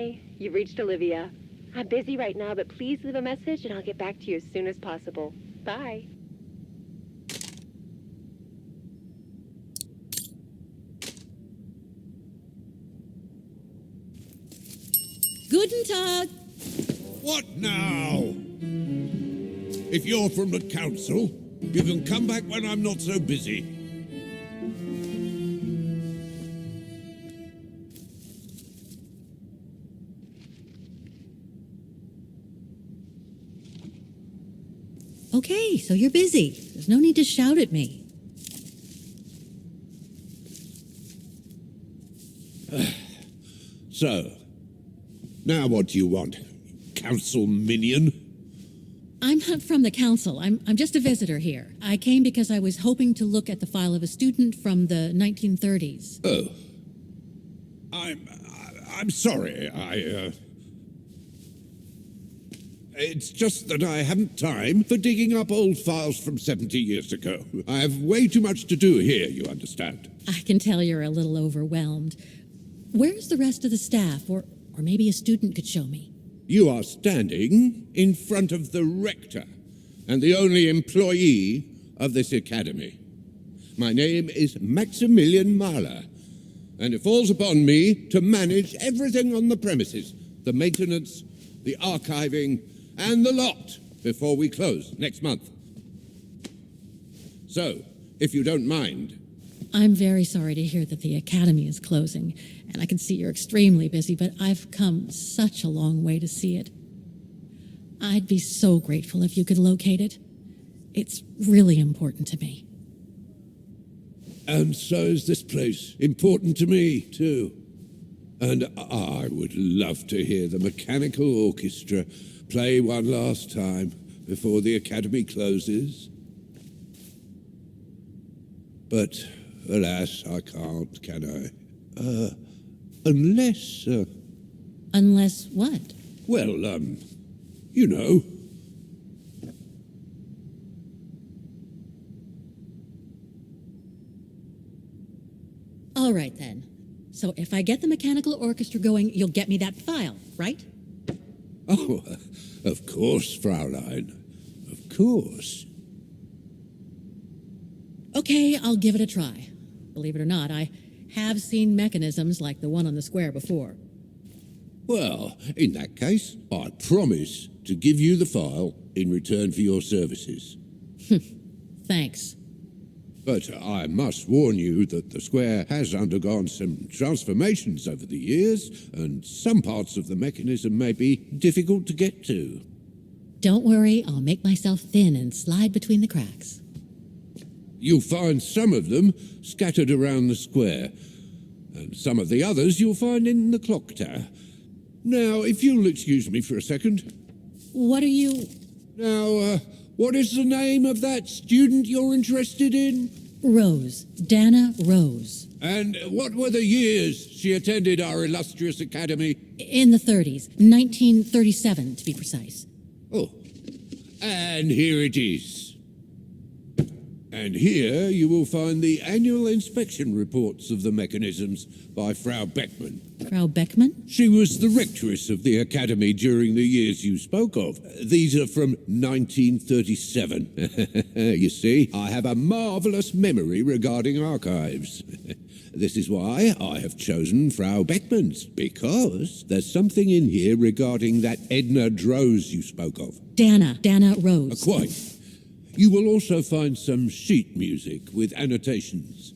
Hi, you've reached Olivia. I'm busy right now, but please leave a message and I'll get back to you as soon as possible. Bye. Guten Tag! What now? If you're from the council, you can come back when I'm not so busy. Okay, so you're busy. There's no need to shout at me. So, now what do you want? Council minion? I'm not from the council. I'm just a visitor here. I came because I was hoping to look at the file of a student from the 1930s. Oh. I'm sorry. It's just that I haven't time for digging up old files from 70 years ago. I have way too much to do here, you understand. I can tell you're a little overwhelmed. Where's the rest of the staff? Or maybe a student could show me. You are standing in front of the rector and the only employee of this academy. My name is Maximilian Mahler, and it falls upon me to manage everything on the premises, the maintenance, the archiving, and the lot before we close next month. So, if you don't mind. I'm very sorry to hear that the academy is closing, and I can see you're extremely busy, but I've come such a long way to see it. I'd be so grateful if you could locate it. It's really important to me. And so is this place important to me, too. And I would love to hear the mechanical orchestra play one last time before the academy closes. But, alas, I can't, can I? Unless... Unless what? Well, you know. All right, then. So if I get the mechanical orchestra going, you'll get me that file, right? Oh, of course, Fraulein. Of course. Okay, I'll give it a try. Believe it or not, I have seen mechanisms like the one on the square before. Well, in that case, I promise to give you the file in return for your services. Thanks. But I must warn you that the square has undergone some transformations over the years, and some parts of the mechanism may be difficult to get to. Don't worry, I'll make myself thin and slide between the cracks. You'll find some of them scattered around the square, and some of the others you'll find in the clock tower. Now, if you'll excuse me for a second. What are you... Now, what is the name of that student you're interested in? Rose. Dana Rose. And what were the years she attended our illustrious academy? In the 30s. 1937, to be precise. Oh, and here it is. And here you will find the annual inspection reports of the mechanisms by Frau Beckmann. Frau Beckmann? She was the rectress of the academy during the years you spoke of. These are from 1937. You see, I have a marvelous memory regarding archives. This is why I have chosen Frau Beckmann's, because there's something in here regarding that Edna Drose you spoke of. Dana Rose. Quite. You will also find some sheet music with annotations.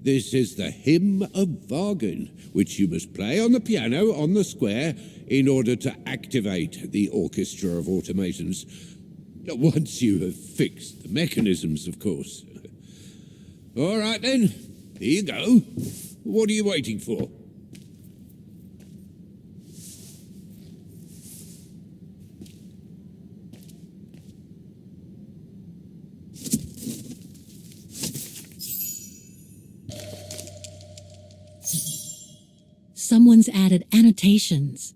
This is the Hymn of Wagen, which you must play on the piano on the square in order to activate the Orchestra of Automatons. Once you have fixed the mechanisms, of course. All right, then. Here you go. What are you waiting for? Someone's added annotations.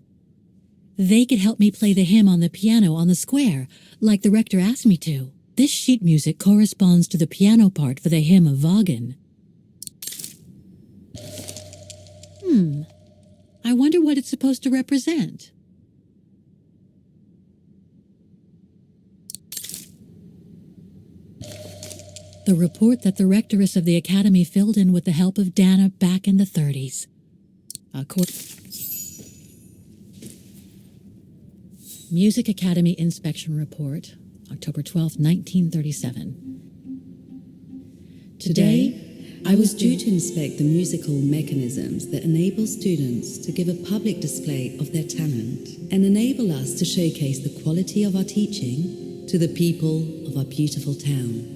They could help me play the hymn on the piano on the square, like the rector asked me to. This sheet music corresponds to the piano part for the Hymn of Wagen. I wonder what it's supposed to represent. The report that the rectoress of the academy filled in with the help of Dana back in the 30s. Music Academy Inspection Report, October 12, 1937. Today, I was due to inspect the musical mechanisms that enable students to give a public display of their talent and enable us to showcase the quality of our teaching to the people of our beautiful town.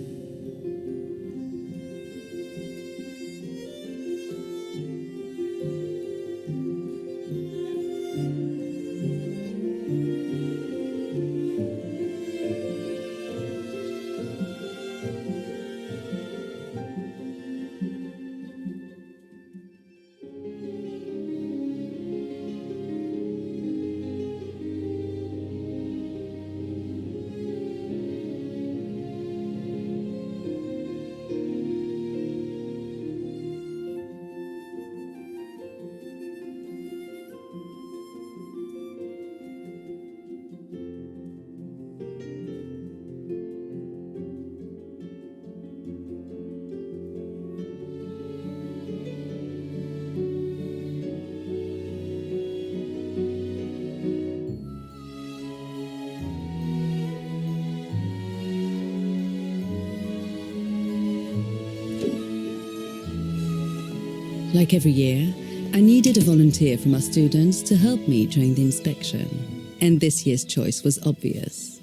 Like every year, I needed a volunteer from our students to help me during the inspection, and this year's choice was obvious.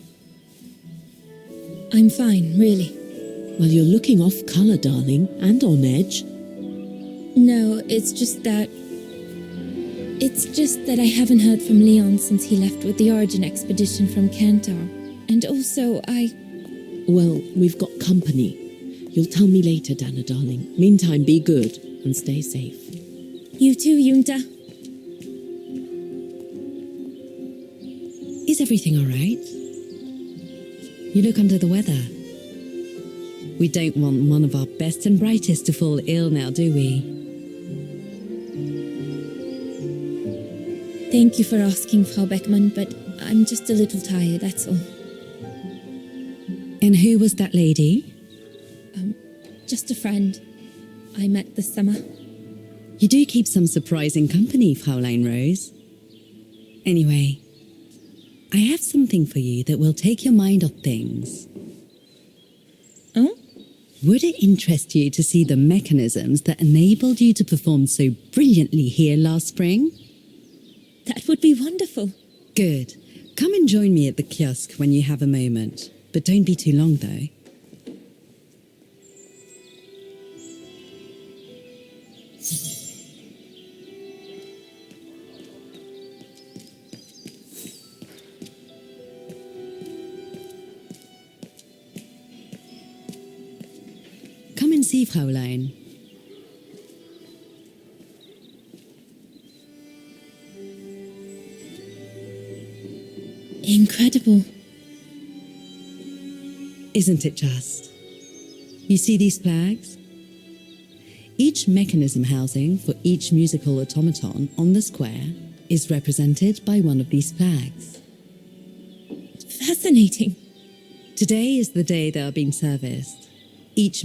I'm fine, really. Well, you're looking off colour, darling, and on edge. No, it's just that I haven't heard from Leon since he left with the Origin expedition from Kantar. And also, Well, we've got company. You'll tell me later, Dana, darling. Meantime, be good and stay safe. You too, Yunta. Is everything all right? You look under the weather. We don't want one of our best and brightest to fall ill now, do we? Thank you for asking, Frau Beckmann, but I'm just a little tired, that's all. And who was that lady? Just a friend I met this summer. You do keep some surprising company, Fraulein Rose. Anyway, I have something for you that will take your mind off things. Oh? Would it interest you to see the mechanisms that enabled you to perform so brilliantly here last spring? That would be wonderful. Good. Come and join me at the kiosk when you have a moment. But don't be too long, though. Come and see, Fraulein. Incredible. Isn't it just? You see these flags? Each mechanism housing for each musical automaton on the square is represented by one of these flags. Fascinating. Today is the day they are being serviced. Each